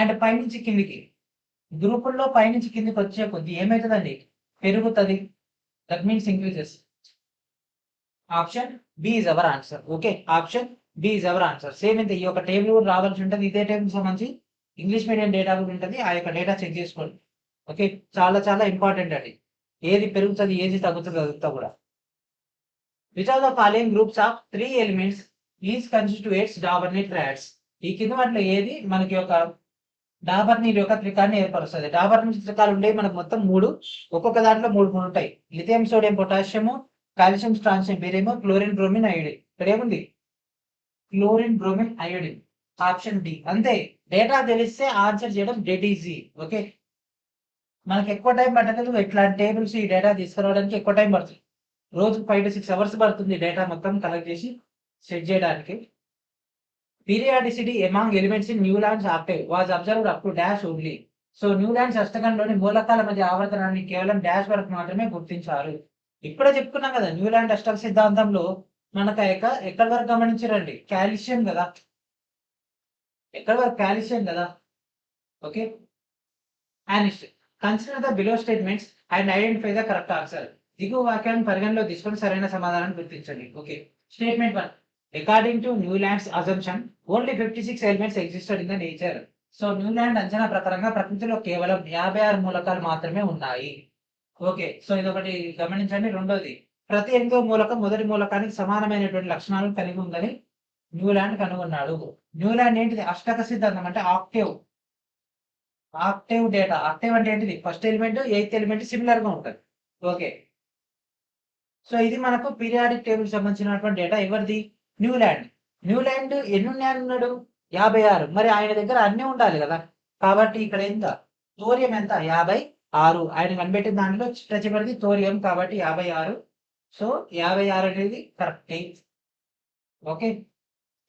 అండ్ పైనుంచి కిందికి గ్రూపుల్లో పైనుంచి కిందికి వచ్చే కొద్ది ఏమవుతుందండి? పెరుగుతుంది. That means increases. Option B is our answer. Okay, option B is our answer. Same ఇంత ఈ యొక్క టేబుల్ కూడా రావాల్సి ఉంటుంది. ఇదే టేబుల్ సంబంధించి ఇంగ్లీష్ మీడియం డేటా కూడా ఉంటుంది. ఆ యొక్క డేటా చెక్ చేసుకోండి. ఓకే, చాలా చాలా ఇంపార్టెంట్ అండి. ఏది పెరుగుతుంది, ఏది తగ్గుతుంది అదంతా కూడా. Which are the following groups of 3 elements each constitutes Dobereiner triads. ఈ కింద వాటిలో ఏది మనకి ఒక డాబర్నీ యొక్క త్రికాన్ని ఏర్పరుస్తుంది? డాబర్నీ త్రికాలు ఉండేవి మనకు మొత్తం 3. ఒక్కొక్క దాంట్లో 3 ఉంటాయి. Lithium sodium potassium, calcium strontium పేరేమో క్లోరిన్ బ్రోమిన్ అయోడిన్. ఇక్కడ ఏముంది? Chlorine bromine iodine. Option D. అంతే, డేటా తెలిస్తే ఆన్సర్ చేయడం డెడ్ ఈజీ. ఓకే, మనకి ఎక్కువ టైం పట్టలేదు. ఇట్లాంటి టేబుల్స్ ఈ డేటా తీసుకురావడానికి ఎక్కువ టైం పడుతుంది. రోజుకు 5 to 6 అవర్స్ పడుతుంది డేటా మొత్తం కలెక్ట్ చేసి సెట్ చేయడానికి. Periodicity among elements in Newlands octave was observed up to dash only. So Newlands అష్టకంలోని మూలకాల మధ్య ఆవర్తనాన్ని కేవలం డాష్ వరకు మాత్రమే గుర్తించారు. ఇప్పుడే చెప్పుకున్నాం కదా, న్యూలాండ్ అష్టక సిద్ధాంతంలో మనకు ఎక్కడి వరకు గమనించారండి? కాల్షియం కదా, ఎక్కడి వరకు? కాల్షియం కదా. Okay, and consider the below statements and identify the correct answer. దిగువ వాక్యాన్ని పరిగణలో తీసుకొని సరైన సమాధానాన్ని గుర్తించండి. Okay, statement 1. According to Newland's assumption, only 56 elements existed in the nature. So Newland అంచనా ప్రకారంగా ప్రకృతిలో కేవలం 56 మూలకాలు మాత్రమే ఉన్నాయి. ఓకే, సో ఇది ఒకటి గమనించండి. రెండోది, ప్రతి 8వ మూలకం మొదటి మూలకానికి సమానమైనటువంటి లక్షణాలను కలిగి ఉందని న్యూలాండ్ కనుగొన్నాడు. న్యూలాండ్ ఏంటిది? అష్టక సిద్ధాంతం అంటే ఆక్టేవ్. Octave data. ఆక్టేవ్ అంటే ఏంటిది? First element 8th element similar గా ఉంటుంది. ఓకే, సో ఇది మనకు పీరియాడిక్ టేబుల్ సంబంధించినటువంటి డేటా. ఎవరిది? న్యూలాండ్. న్యూలాండ్ ఎన్ని ఉన్నాయన్నాడు? 56. మరి ఆయన దగ్గర అన్నీ ఉండాలి కదా. కాబట్టి ఇక్కడ ఎంత? థోరియం ఎంత? 56. ఆయన కనిపెట్టిన దాంట్లో చిట్ట చివరిది థోరియం కాబట్టి 56. సో 56 అనేది కరెక్ట్. ఓకే,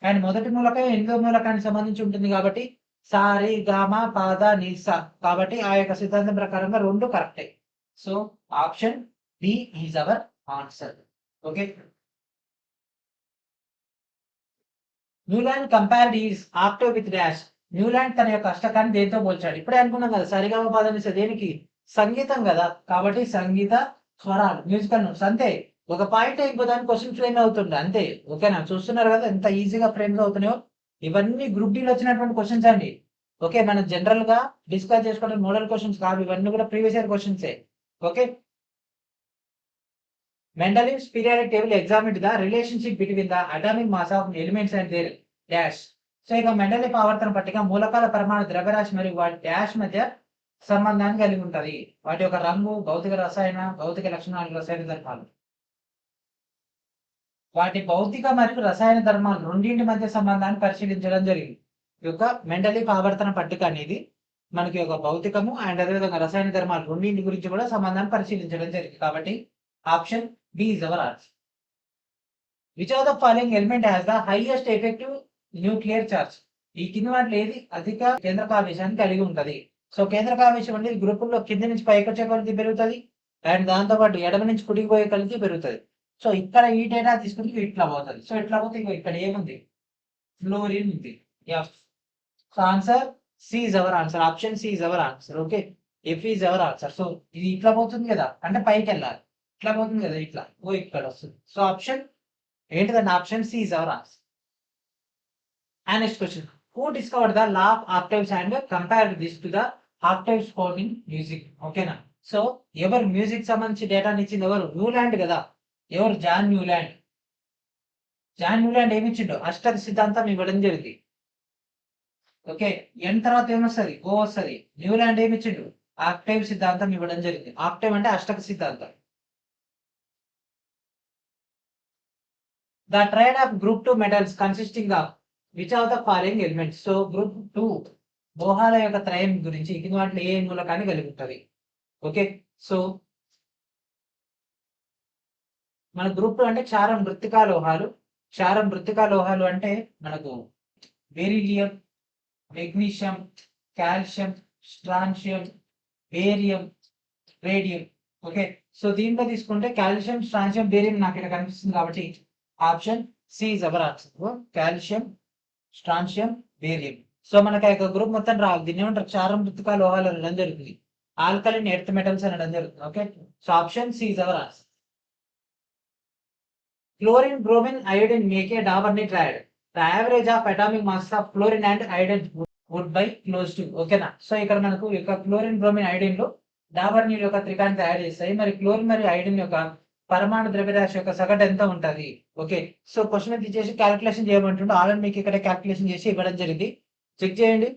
అండ్ మొదటి మూలకం 8వ మూలకానికి సంబంధించి ఉంటుంది కాబట్టి సారి గామ పాద నిసా కాబట్టి ఆ యొక్క సిద్ధాంతం ప్రకారంగా 2 కరెక్టే. సో option B is our answer. Okay, Newland compared is octave with dash. Newland తన యొక్క అష్టకాన్ని దేంతో పోల్చాడు? ఇప్పుడే అనుకున్నాం కదా, సరిగమ పాదనిస దేనికి? సంగీతం కదా. కాబట్టి సంగీత స్వరాలు, మ్యూజికల్ నోట్స్. అంతే, ఒక పాయింట్ అయిపోదానికి క్వశ్చన్ ఫ్రేమ్ అవుతుండే అంతే. ఓకేనా? చూస్తున్నారు కదా ఎంత ఈజీగా ఫ్రేమ్స్ అవుతున్నాయో. ఇవన్నీ గ్రూప్ డీలో వచ్చినటువంటి క్వశ్చన్స్ అండి. ఓకే, మనం జనరల్ గా డిస్కస్ చేసుకోవడం మోడల్ క్వశ్చన్స్ కాదు, ఇవన్నీ కూడా ప్రీవియస్ ఇయర్ క్వశ్చన్సే. Okay, Mendeleev's periodic table examined the relationship between the atomic mass of elements and their dash. So ఇక మెండలీవ్ ఆవర్తన పట్టిక మూలకాల పరమాణు ద్రవ్యరాశి మరియు వాటి డాష్ మధ్య సంబంధాన్ని కలిగి ఉంటది. వాటి యొక్క రంగు, భౌతిక రసాయన, భౌతిక లక్షణాలు, రసాయన ధర్మాలు. వాటి భౌతిక మరియు రసాయన ధర్మాలు రెండింటి మధ్య సంబంధాన్ని పరిశీలించడం జరిగింది. ఈ యొక్క మెండలీవ్ ఆవర్తన పట్టిక అనేది మనకి ఒక భౌతికము అండ్ అదేవిధంగా రసాయన ధర్మాలు రెండింటి గురించి కూడా సంబంధాన్ని పరిశీలించడం జరిగింది. కాబట్టి option B is our answer. Which of the following element has the highest effective nuclear charge? ఈ కింది వాటిలో ఏది అధిక కేంద్రకావేశాన్ని కలిగి ఉంటది? సో కేంద్రకావేశం అనేది గ్రూపుల్లో కింది నుంచి పైకి వచ్చే కొలిది పెరుగుతుంది అండ్ దాంతో పాటు ఎడమ నుంచి కుడికి పోయే కొలిది పెరుగుతుంది. సో ఇక్కడ ఈ డేటా తీసుకుని ఇట్లా పోతుంది. సో ఇట్లా పోతే ఇక్కడ ఏముంది? ఫ్లోరిన్ ఉంది. So answer C is our answer. Option C is our answer. Okay, F is our answer. So ఇది ఇట్లా పోతుంది కదా, అంటే పైకి వెళ్ళాలి. ఇట్లా పోతుంది కదా, ఇట్లా ఇక్కడ వస్తుంది. సో ఆప్షన్ ఏంటిదండి? Option C is our answer. And next question. Who discovered the law of octaves and compared this to the octaves found in music? ఓకేనా. సో ఎవరు మ్యూజిక్ సంబంధించి డేటాని ఇచ్చింది? ఎవరు? న్యూలాండ్ కదా. ఎవరు? John Newland. జాన్ న్యూలాండ్ ఏమి ఇచ్చిండు? అష్టక సిద్ధాంతం ఇవ్వడం జరిగింది. ఓకే, ఎన్ తర్వాత ఏమొస్తుంది? ఓ వస్తుంది. న్యూలాండ్ ఏమి ఇచ్చిండు? ఆక్టైవ్ సిద్ధాంతం ఇవ్వడం జరిగింది. ఆక్టైవ్ అంటే అష్టక సిద్ధాంతం. The tried of group 2 metals consisting of which of the following elements? So group 2 లోహాల యొక్క త్రయం గురించి కింద వాటిలో ఏ మూలకాన్ని కలిగి ఉంటుంది? ఓకే, సో మన గ్రూప్ 2 అంటే క్షారం మృత్తికా లోహాలు. క్షారం మృత్తికా లోహాలు అంటే మనకు beryllium, magnesium, calcium, strontium, barium, radium. Okay, so దీంట్లో తీసుకుంటే కాల్షియం, స్ట్రాన్షియం, బేరియం నాకు ఇక్కడ కనిపిస్తుంది కాబట్టి option C is our answer. Calcium, strontium, barium. So మనకి ఒక గ్రూప్ మొత్తం రావాలి. దీన్ని ఏమంటారు? క్షారం మృత్తికా లోహాలు అనడం జరుగుతుంది. ఆల్కలిన్ ఎర్త్ మెటల్స్ అనడం జరుగుతుంది. Okay, so option C is our answer. Chlorine, bromine, iodine make a Davarni triad. The average of atomic mass of chlorine and iodine would by close to. ఓకేనా. సో ఇక్కడ మనకు యొక్క chlorine, bromine, iodine లో డాబర్ని యొక్క త్రికాన్ని తయారు చేస్తాయి. మరి chlorine మరియు ఐడిన్ యొక్క పరమాణు ద్రవ్యరాశి యొక్క సగటు ఎంత ఉంటది? ఓకే, సో క్వశ్చన్ అయితే చేసి క్యాలిక్యులేషన్ చేయమంటుండే. ఆల్రెడీ మీకు ఇక్కడ క్యాలిక్యులేషన్ చేసి ఇవ్వడం జరిగింది. చెక్ చేయండి.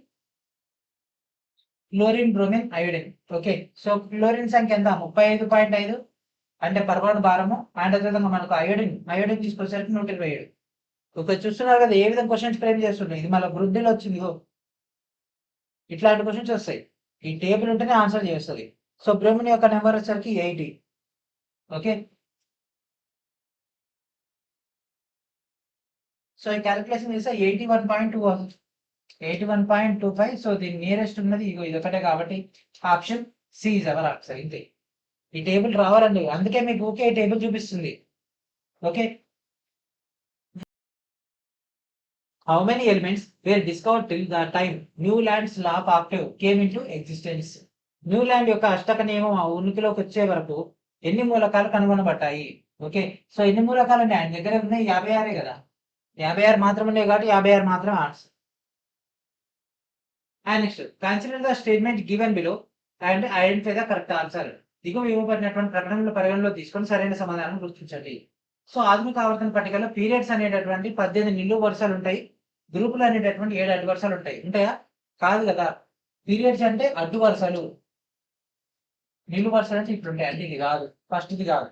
Chlorine, bromine, iodine. Okay, so chlorine సంఖ్య ఎంత? 35.5 అంటే పరమాణు భారము. అండ్ అదేవిధంగా మనకు ఐయోడిన్ తీసుకొచ్చేసరికి 127. ఒక చూస్తున్నారు కదా ఏ విధంగా క్వశ్చన్స్ ఫ్రేమ్ చేస్తున్నాయి. ఇది మళ్ళీ వృద్ధిలో వచ్చింది. ఇట్లాంటి క్వశ్చన్స్ వస్తాయి. ఈ టేబుల్ ఉంటేనే ఆన్సర్ చేస్తుంది. సో బ్రోమిన్ యొక్క నెంబర్ వచ్చేసరికి 80. ఓకే, సో ఈ క్యాలిక్యులేషన్ చేస్తే 81.25. సో దీని నియరెస్ట్ ఉన్నది ఇది ఒకటే కాబట్టి option C is our answer. ఇంతే. ఈ టేబుల్ రావాలండి, అందుకే మీకు ఓకే ఈ టేబుల్ చూపిస్తుంది. Okay, how many elements were discovered till the time Newlands law of octave came into existence? Newland యొక్క అష్టక నియమం ఆ ఉనికిలోకి వచ్చే వరకు ఎన్ని మూలకాలు కనుగొనబడ్డాయి? ఓకే, సో ఎన్ని మూలకాలు ఉన్నాయి ఆయన దగ్గర? ఉన్నాయి 56 కదా. 56 మాత్రం ఉన్నాయి కాబట్టి 56 మాత్రమే answer. And next, consider the statement given below and identify the correct answer. దిగువ ఇవ్వబడినటువంటి ప్రకటనలు పరిగణలో తీసుకొని సరైన సమాధానం గుర్తించండి. సో ఆధునిక ఆవర్తన పట్టికలో పీరియడ్స్ అనేటటువంటి 18 నిలువు వరుసలు ఉంటాయి. గ్రూపులు అనేటటువంటి 7 అడ్డు వరుసలు ఉంటాయి. ఉంటాయా? కాదు కదా. పీరియడ్స్ అంటే అడ్డు వరుసలు, నిలువు వరుసలు అంటే ఇప్పుడు ఉంటాయి. అంటే ఇది కాదు, ఫస్ట్ ఇది కాదు.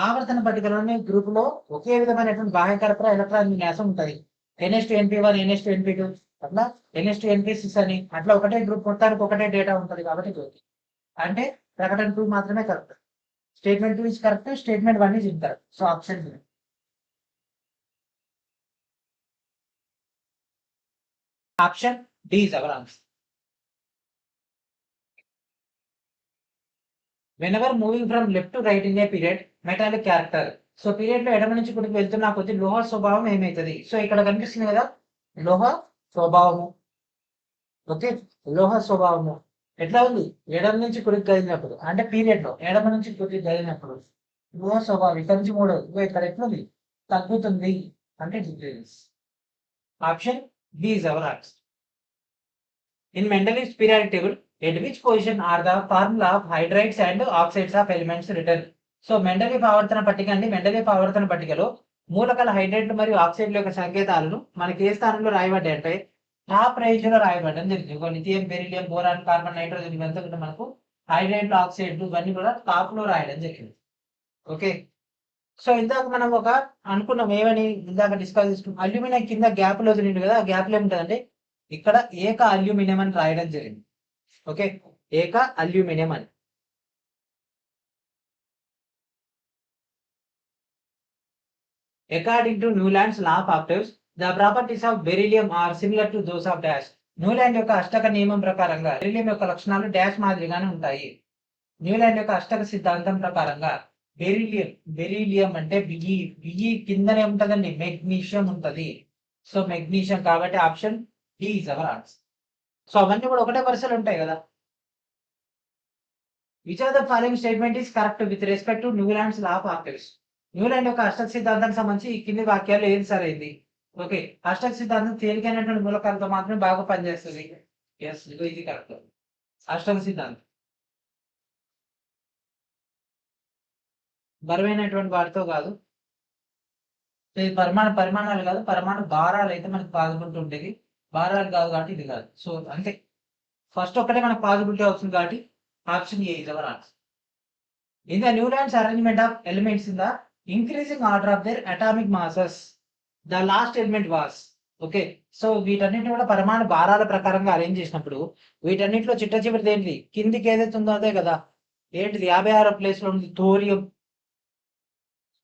ఆవర్తన పట్టికలోని గ్రూపులో ఒకే విధమైనటువంటి బాహ్యకర్పర ఎలక్ట్రాన్ విన్యాసం ఉంటుంది. NH2NP1, NH2NP2 అట్లా NH2NP6 అని అట్లా ఒకటే గ్రూప్ మొత్తానికి ఒకటే డేటా ఉంటుంది కాబట్టి అంటే ప్రకటన 2 మాత్రమే correct. Statement 2 is correct, statement 1 is incorrect. So option B. Option D is our answer. whenever moving from left to right in a period metallic character. So period లో ఎడమ నుంచి కుడికి వెళ్తున్నా కొద్ది లోహ స్వభావం ఏమవుతుంది? సో ఇక్కడ కనిపిస్తుంది కదా లోహ స్వభావము. ఓకే, లోహ స్వభావము ఎట్లా ఉంది? ఎడమ నుంచి కుడికి కదిలినప్పుడు అంటే పీరియడ్ లో ఎడమ నుంచి కుడికి కదిలినప్పుడు లోహ స్వభావం ఇక్కడ నుంచి 3 ఇక్కడ ఎట్లుంది? తగ్గుతుంది అంటే decrease. Option B is our answer. In Mendeleev's periodic table, at which position are the formula of hydrides and oxides of elements written? So Mendeleev ఆవర్తన పట్టిక అండి. మెండలీవ్ ఆవర్తన పట్టికలో మూలకాల హైడ్రైడ్లు మరియు ఆక్సైడ్ల యొక్క సంకేతాలను మనకి ఏ స్థానంలో రాయబడ్డాయి అంటే టాప్ రేంజ్ లో రాయబడ్డం జరిగింది. Lithium, beryllium, boron, carbon, nitrogen ఇవంతా కూడా మనకు హైడ్రైడ్లు, ఆక్సైడ్లు ఇవన్నీ కూడా టాప్ లో రాయడం జరిగింది. ఓకే, సో ఇందాక మనం ఒక అనుకున్నాం ఏమని ఇందాక డిస్కస్ చేసుకున్నాం. అల్యూమినియం కింద గ్యాప్ లో వదిలిండు కదా. ఆ గ్యాప్ లో ఏముంటుందంటే ఇక్కడ ఏక అల్యూమినియం అని రాయడం జరిగింది. ఓకే, ఏక అల్యూమినియం అని. According to Newland's law of octaves, the properties of beryllium are similar to those of dash. Newland యొక్క అష్టక నియమం ప్రకారంగా బెరిలియం యొక్క లక్షణాలు డాష్ మాదిరిగానే ఉంటాయి. న్యూలాండ్ యొక్క అష్టక సిద్ధాంతం ప్రకారంగా బెరీలియం అంటే బిఈ కిందనే ఉంటదండి, మెగ్నీషియం ఉంటది. సో మెగ్నీషియం కాబట్టి option D is our answer. So అవన్నీ కూడా ఒకటే వరుసలు ఉంటాయి కదా. Which of the following statement is correct with respect to Newlands law of octaves? Newland యొక్క అష్టక సిద్ధాంతానికి సంబంధించి ఈ కింది వాక్యాలు ఏది సరైంది? ఓకే, అష్టక సిద్ధాంతం తేలికైనటువంటి మూలకాలతో మాత్రమే బాగా పనిచేస్తుంది. ఎస్, ఇది కరెక్ట్. అష్టక సిద్ధాంతం బరువైనటువంటి వాటితో కాదు, ఇది పరిమాణాలు కాదు, పరమాణు భారాలు అయితే మనకు పాజిబిలిటీ ఉండేది. భారాలు కాదు కాబట్టి ఇది కాదు. సో అంతే, ఫస్ట్ ఒక్కటే మనకు పాజిబిలిటీ అవుతుంది కాబట్టి option A is our answer. In the Newlands arrangement of elements in the increasing order of their atomic masses the last element was. Okay, so వీటన్నిటిని కూడా పరమాణు భారాల ప్రకారంగా అరేంజ్ చేసినప్పుడు వీటన్నిటిలో చిట్ట చివరిది ఏంటి, కిందికి ఏదైతే ఉందో అదే కదా. ఏంటిది 56వ ప్లేస్ లో ఉంది, thorium.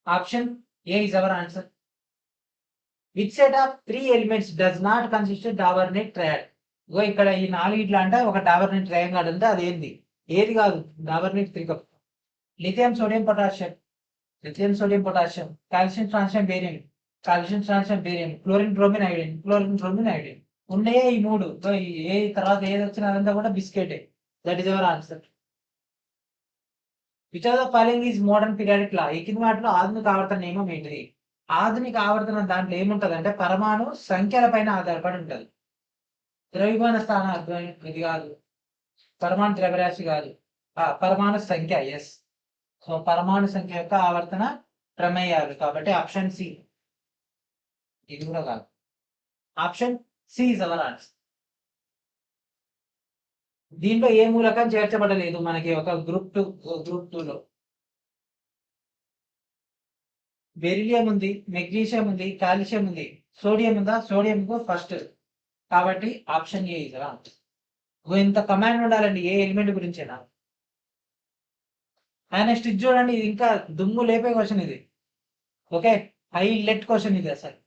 Option A is our answer. Which set of 3 elements does not consist Dobereiner triad. ఇక్కడ ఈ 4 ఇట్లా అంటే ఒక డాబర్నెట్ ట్రయాంగిల్ అంటే అది ఏంది, ఏది కాదు, డాబర్నెట్ త్రికం. Lithium sodium potassium, lithium sodium potassium, calcium strontium barium, calcium strontium barium, chlorine bromine iodine, chlorine bromine iodine. ఉండే ఈ 3. సో ఏ తర్వాత ఏది వచ్చినా అదంతా కూడా బిస్కెటే. That is our answer. Which of the following is modern periodic law. ఈ కింది వాటిలో ఆధునిక ఆవర్తన నియమం ఏంటిది. ఆధునిక ఆవర్తన దాంట్లో ఏముంటది అంటే పరమాణు సంఖ్యల పైన ఆధారపడి ఉంటది. ద్రవ్యమాన స్థానార్థం ఇది కాదు, పరమాణు ద్రవ్యరాశి కాదు, పరమాణు సంఖ్య. ఎస్, సో పరమాణు సంఖ్య యొక్క ఆవర్తన ప్రమేయాలు కాబట్టి ఆప్షన్ సి. ఇది కూడా కాదు, option C is our answer. దీంట్లో ఏ మూలకం చేర్చబడలేదు మనకి ఒక గ్రూప్ 2లో. బెరిలియం ఉంది, మెగ్నీషియం ఉంది, కాల్షియం ఉంది, సోడియం ఉందా, సోడియం ఫస్ట్. కాబట్టి ఆప్షన్ ఏ ఇస్ రాంగ్. ఇంత కమాండ్ ఉండాలండి ఏ ఎలిమెంట్ గురించేనా. నెక్స్ట్ ఇది చూడండి, ఇది ఇంకా దుమ్ము లేపే క్వశ్చన్ ఇది. ఓకే, హైలైట్ క్వశ్చన్ ఇది అసలు.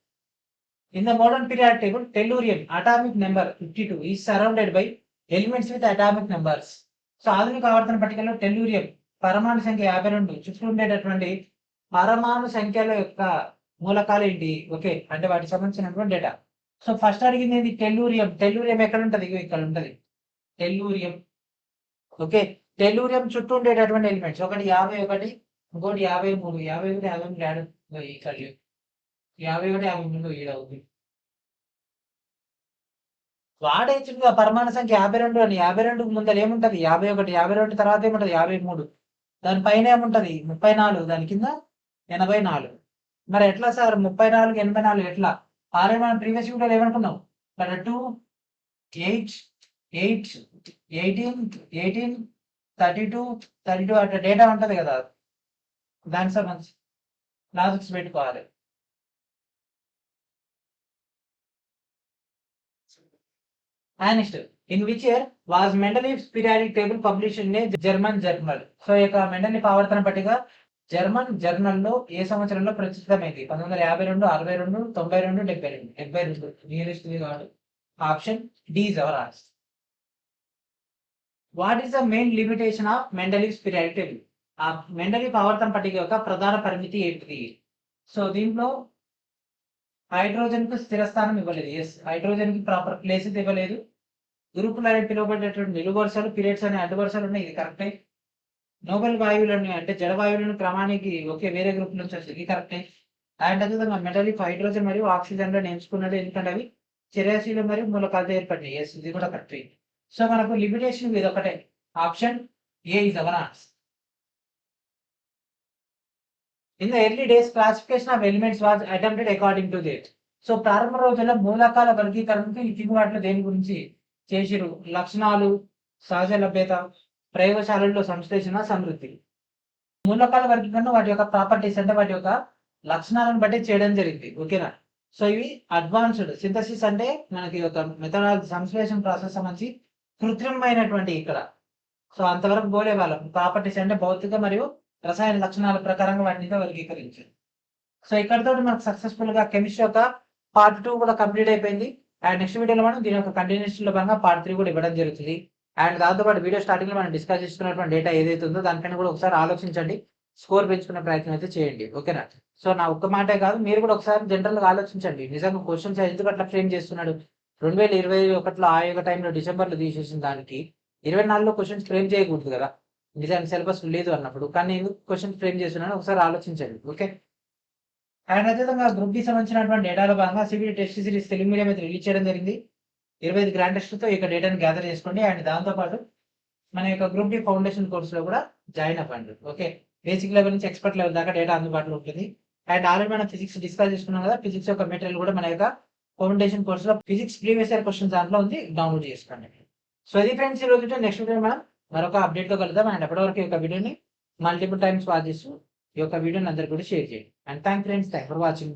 In the modern periodic table tellurium atomic number 52 is surrounded by elements with atomic numbers. So ఆధునిక ఆవర్తన పట్టికలో టెల్లూరియం పరమాణు సంఖ్య 52 చుట్టూ ఉండేటటువంటి పరమాణు సంఖ్యల యొక్క మూలకాలు ఏంటి. ఓకే, అంటే వాటికి సంబంధించినటువంటి డేటా. సో ఫస్ట్ అడిగింది ఏంటి, టెల్లూరియం. టెల్లూరియం ఎక్కడ ఉంటుంది, ఇక్కడ ఉంటుంది టెల్లూరియం. ఓకే, టెల్లూరియం చుట్టూ ఉండేటటువంటి ఎలిమెంట్స్ ఒకటి 51, ఇంకోటి 53. 51 53 యాడ్ ఇక్కడ 51 53 ఏడవుతుంది. వాడేచ్చుగా పరమాణు సంఖ్య 52 అని. 52 ముందర ఏముంటది, 51. 52 తర్వాత ఏముంటది 53. దాని పైన ఏముంటది 34, దాని కింద 84. మరి ఎట్లా సార్ 34 84 ఎట్లా. ఆల్రెడీ మనం ప్రీవియస్ వీడియోలో ఏమనుకున్నాం, 2 8 8 18 18 32 32 అట్లా డేటా ఉంటది కదా, దానికి సంబంధించి లాజిక్స్ పెట్టుకోవాలి. Next, in which year was Mendeleev's periodic table publish in a German journal. So ఈ యొక్క మెండలీవ్ ఆవర్తన పట్టిక జర్మన్ జర్నల్లో ఏ సంవత్సరంలో ప్రచురితమైంది. 1952, 62, 92, 72. 72 నియరెస్ట్ కాదు. Option D is our answer. What is the main limitation of Mendeleev's periodic table. ఆ మెండలీవ్ ఆవర్తన పట్టిక యొక్క ప్రధాన పరిమితి ఏంటిది. సో దీంట్లో హైడ్రోజన్ కు స్థిరస్థానం ఇవ్వలేదు. ఎస్, హైడ్రోజన్ కి ప్రాపర్ ప్లేస్ ఇవ్వలేదు. గ్రూపులు అని పిలువబడేటువంటి నిలువు వరుసలు, పీరియడ్స్ అనే అడ్డు వరుసలు ఉన్నాయి, ఇది కరెక్టే. నోబెల్ వాయువులను అంటే జడ వాయువులను క్రమానికి ఒకే వేరే గ్రూప్ నుంచి వచ్చింది, కరెక్టే. అండ్ అదేవిధంగా మెటలిక్ హైడ్రోజన్ మరియు ఆక్సిజన్ లో ఎంచుకున్నది ఎందుకంటే అవి చర్యాశీలు మరియు మూలకాలతో ఏర్పడినాయి. ఎస్, ఇది కూడా కరెక్టే. సో మనకు లిమిటేషన్ ఇది ఒకటే. Option A is our answer. In the early days classification of elements was attempted according to that. So ప్రారంభ రోజుల్లో మూలకాల వర్గీకరణకు ఈ కింది వాటిలో దేని గురించి చేసిరు. లక్షణాలు, సహజ లభ్యత, ప్రయోగశాలల్లో సంశ్లేషణ, సమృద్ధి. మూలకాల వర్గీకరణ వాటి యొక్క ప్రాపర్టీస్ అంటే వాటి యొక్క లక్షణాలను బట్టి చేయడం జరిగింది. ఓకేనా. సో ఇవి అడ్వాన్స్డ్ సింథసిస్ అంటే మనకి ఒక మెథడాలజీ సంశ్లేషణ ప్రాసెస్ సంబంధించి కృత్రిమైనటువంటి ఇక్కడ. సో అంతవరకు పోలే వాళ్ళం. ప్రాపర్టీస్ అంటే భౌతిక మరియు రసాయన లక్షణాల ప్రకారంగా వాటిని వర్గీకరించారు. సో ఇక్కడతో మనకు సక్సెస్ఫుల్ గా కెమిస్ట్రీ యొక్క పార్ట్ 2 కూడా కంప్లీట్ అయిపోయింది. అండ్ నెక్స్ట్ వీడియోలో మనం దీని యొక్క కంటిన్యూషన్ లో భాగంగా పార్ట్ 3 కూడా ఇవ్వడం జరుగుతుంది. అండ్ దాంతోపాటు వీడియో స్టార్టింగ్ లో మనం డిస్కస్ చేసుకున్నటువంటి డేటా ఏదైతే ఉందో దానిపైన కూడా ఒకసారి ఆలోచించండి, స్కోర్ పెంచుకునే ప్రయత్నం అయితే చేయండి. ఓకేనా. సో నా ఒక్క మాటే కాదు, మీరు కూడా ఒకసారి జనరల్ గా ఆలోచించండి. నిజంగా క్వశ్చన్స్ ఎందుకు అట్లా ఫ్రేమ్ చేస్తున్నాడు. 2021లో ఆ యొక్క టైంలో డిసెంబర్లో తీసేసిన దానికి 24లో క్వశ్చన్స్ ఫ్రేమ్ చేయకూడదు కదా, నిజానికి సిలబస్ లేదు అన్నప్పుడు. కానీ ఎందుకు క్వశ్చన్ ఫ్రేమ్ చేస్తున్నాను ఒకసారి ఆలోచించండి. ఓకే. అండ్ అదేవిధంగా గ్రూప్ డి సంబంధించినటువంటి డేటాలో భాగంగా CBT test series Telugu medium అయితే రిలీజ్ చేయడం జరిగింది. 25 గ్రాండ్ టెస్ట్‌లతో ఈ యొక్క డేటాను గ్యాదర్ చేసుకోండి. అండ్ దాంతో పాటు మన యొక్క గ్రూప్ డి ఫౌండేషన్ కోర్స్‌లో కూడా జాయిన్ అవ్వండి. ఓకే. బేసిక్ లెవెల్ నుంచి ఎక్స్‌పర్ట్ లెవెల్ దాకా డేటా అందుబాటులో ఉంటుంది. అండ్ ఆల్రెడీ మనం ఫిజిక్స్ డిస్కస్ చేసుకున్నాం కదా! ఫిజిక్స్ యొక్క మెటీరియల్ కూడా మన యొక్క ఫౌండేషన్ కోర్స్‌లో ఫిజిక్స్ ప్రీవియస్ ఇయర్ క్వెషన్స్ దాంట్లో ఉంది. డౌన్‌లోడ్ చేసుకోండి. సో ఇది ఫ్రెండ్స్ ఈ రోజుతో నెక్స్ట్ వీడియో మనం మరొక అప్డేట్‌తో కలుద్దాం. అండ్ అప్పటి వరకు ఈ యొక్క వీడియోని మల్టిపుల్ టైమ్స్ వాచ్ చేస్తూ ఈ యొక్క వీడియోని అందరికి కూడా షేర్ చేయండి. And thank friends. Thanks for watching.